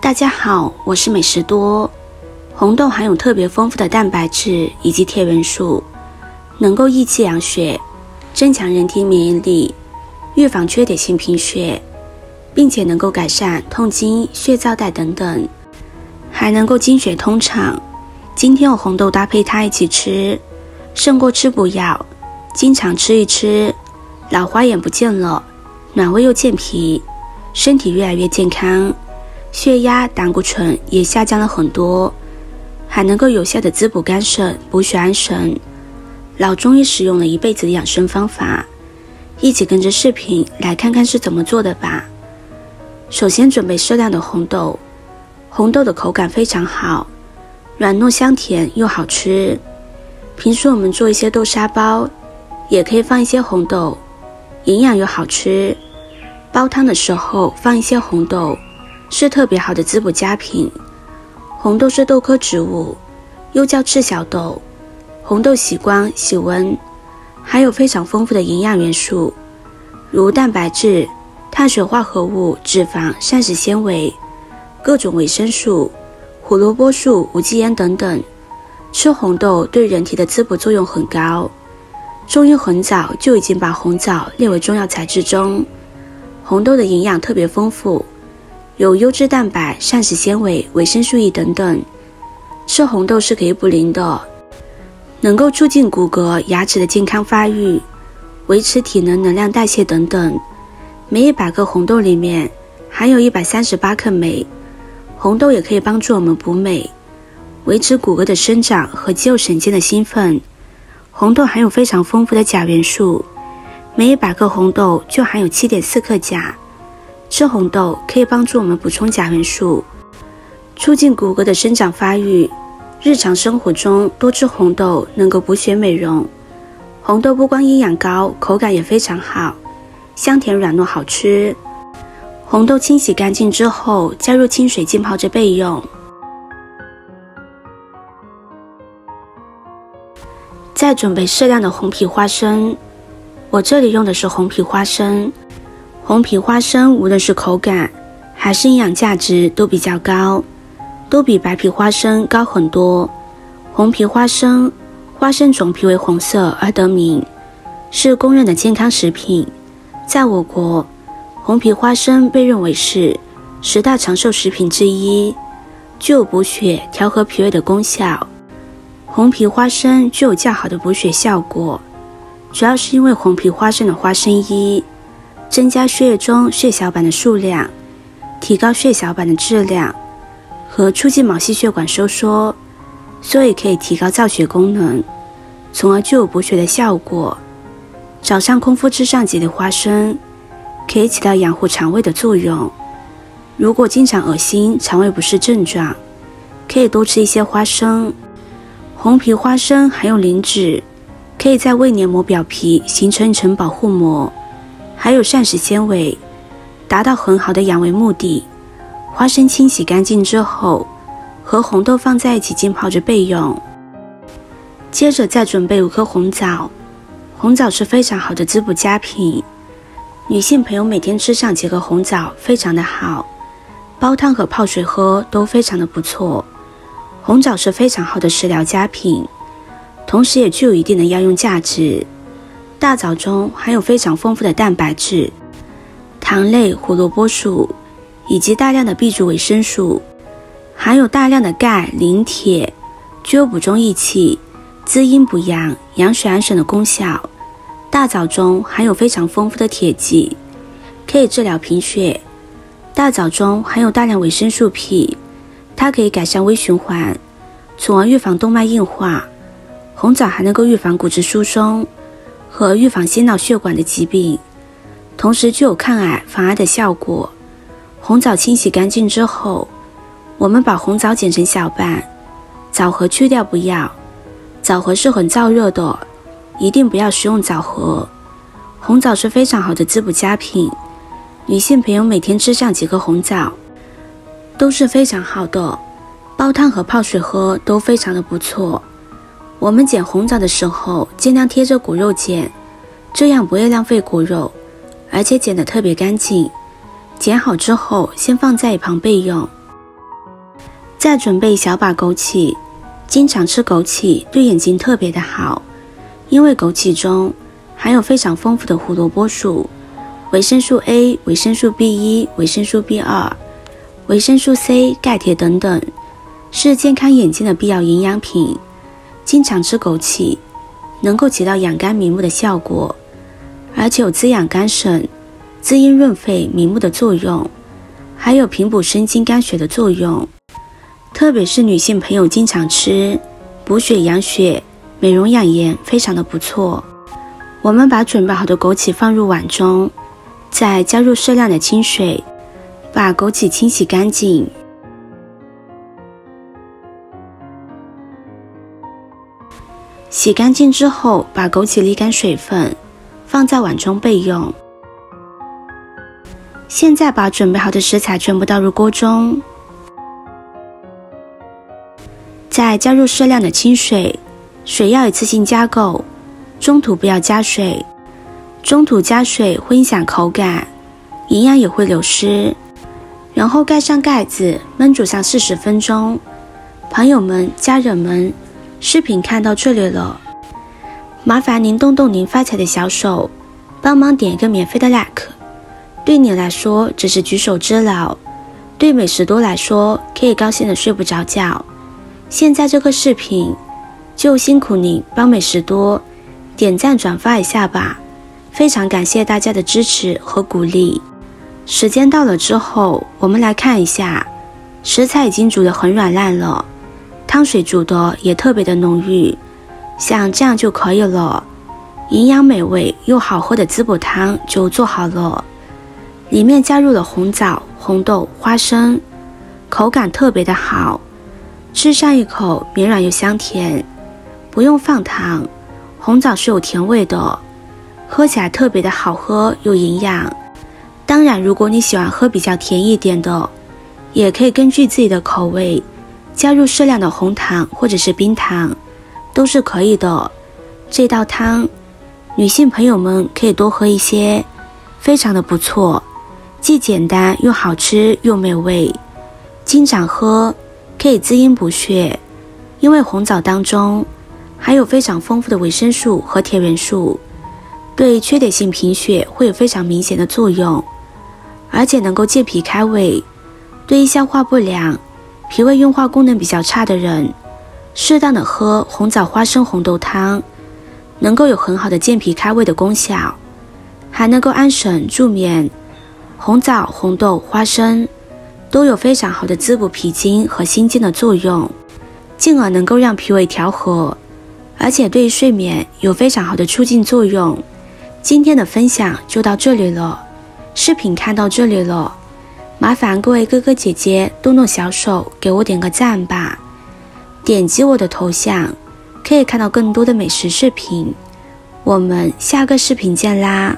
大家好，我是美食多。红豆含有特别丰富的蛋白质以及铁元素，能够益气养血，增强人体免疫力，预防缺铁性贫血，并且能够改善痛经、血燥带等等，还能够经血通畅。今天用红豆搭配它一起吃，胜过吃补药。经常吃一吃，老花眼不见了，暖胃又健脾，身体越来越健康，血压、胆固醇也下降了很多，还能够有效的滋补肝肾、补血安神。老中医使用了一辈子的养生方法，一起跟着视频来看看是怎么做的吧。首先准备适量的红豆，红豆的口感非常好，软糯香甜又好吃。平时我们做一些豆沙包，也可以放一些红豆，营养又好吃。煲汤的时候放一些红豆，是特别好的滋补佳品。红豆是豆科植物，又叫赤小豆。红豆喜光喜温，还有非常丰富的营养元素，如蛋白质、碳水化合物、脂肪、膳食纤维、各种维生素、胡萝卜素、无机盐等等。吃红豆对人体的滋补作用很高。中医很早就已经把红枣列为中药材之中。红豆的营养特别丰富，有优质蛋白、膳食纤维、维生素 E 等等。吃红豆是可以补磷的，能够促进骨骼、牙齿的健康发育，维持体能、能量代谢等等。每100克红豆里面含有138克镁。红豆也可以帮助我们补镁，维持骨骼的生长和肌肉神经的兴奋。红豆含有非常丰富的钾元素，每100克红豆就含有7.4克钾。吃红豆可以帮助我们补充钾元素，促进骨骼的生长发育。日常生活中多吃红豆能够补血美容。红豆不光营养高，口感也非常好，香甜软糯好吃。红豆清洗干净之后，加入清水浸泡着备用。再准备适量的红皮花生，我这里用的是红皮花生。红皮花生无论是口感还是营养价值都比较高，都比白皮花生高很多。红皮花生，花生种皮为红色而得名，是公认的健康食品。在我国，红皮花生被认为是10大长寿食品之一，具有补血、调和脾胃的功效。红皮花生具有较好的补血效果，主要是因为红皮花生的花生衣增加血液中血小板的数量，提高血小板的质量和促进毛细血管收缩，所以可以提高造血功能，从而具有补血的效果。早上空腹吃上几粒花生，可以起到养护肠胃的作用。如果经常恶心、肠胃不适症状，可以多吃一些花生。红皮花生含有磷脂，可以在胃黏膜表皮形成一层保护膜，还有膳食纤维，达到很好的养胃目的。花生清洗干净之后，和红豆放在一起浸泡着备用。接着再准备5颗红枣，红枣是非常好的滋补佳品，女性朋友每天吃上几颗红枣非常的好，煲汤和泡水喝都非常的不错。红枣是非常好的食疗佳品，同时也具有一定的药用价值。大枣中含有非常丰富的蛋白质、糖类、胡萝卜素以及大量的 B 族维生素，含有大量的钙、磷、铁，具有补中益气、滋阴补阳、养血安神的功效。大枣中含有非常丰富的铁剂，可以治疗贫血。大枣中含有大量维生素 P， 它可以改善微循环，从而预防动脉硬化。红枣还能够预防骨质疏松和预防心脑血管的疾病，同时具有抗癌防癌的效果。红枣清洗干净之后，我们把红枣剪成小瓣，枣核去掉不要，枣核是很燥热的，一定不要食用枣核。红枣是非常好的滋补佳品，女性朋友每天吃上几颗红枣都是非常好的，煲汤和泡水喝都非常的不错。我们剪红枣的时候尽量贴着果肉剪，这样不会浪费果肉，而且剪得特别干净。剪好之后先放在一旁备用。再准备一小把枸杞，经常吃枸杞对眼睛特别的好，因为枸杞中含有非常丰富的胡萝卜素、维生素 A、维生素 B1、维生素 B2、维生素 C、钙铁等等，是健康眼睛的必要营养品。经常吃枸杞能够起到养肝明目的效果，而且有滋养肝肾、滋阴润肺明目的作用，还有平补生津肝血的作用。特别是女性朋友经常吃，补血养血、美容养颜非常的不错。我们把准备好的枸杞放入碗中，再加入适量的清水，把枸杞清洗干净。洗干净之后，把枸杞沥干水分，放在碗中备用。现在把准备好的食材全部倒入锅中，再加入适量的清水，水要一次性加够，中途不要加水，中途加水会影响口感，营养也会流失。然后盖上盖子，焖煮上40分钟。朋友们、家人们，视频看到这里了，麻烦您动动您发财的小手，帮忙点一个免费的 like。对你来说只是举手之劳，对美食多来说可以高兴的睡不着觉。现在这个视频就辛苦你帮美食多点赞转发一下吧，非常感谢大家的支持和鼓励。时间到了之后，我们来看一下，食材已经煮得很软烂了，汤水煮得也特别的浓郁，像这样就可以了。营养美味又好喝的滋补汤就做好了，里面加入了红枣、红豆、花生，口感特别的好，吃上一口绵软又香甜，不用放糖，红枣是有甜味的，喝起来特别的好喝又营养。当然如果你喜欢喝比较甜一点的，也可以根据自己的口味加入适量的红糖或者是冰糖，都是可以的。这道汤女性朋友们可以多喝一些，非常的不错，既简单又好吃又美味。经常喝可以滋阴补血，因为红枣当中含有非常丰富的维生素和铁元素，对缺铁性贫血会有非常明显的作用，而且能够健脾开胃。对于消化不良、脾胃运化功能比较差的人，适当的喝红枣花生红豆汤，能够有很好的健脾开胃的功效，还能够安神助眠。红枣、红豆、花生都有非常好的滋补脾经和心经的作用，进而能够让脾胃调和，而且对于睡眠有非常好的促进作用。今天的分享就到这里了，视频看到这里了，麻烦各位哥哥姐姐动动小手给我点个赞吧，点击我的头像可以看到更多的美食视频。我们下个视频见啦！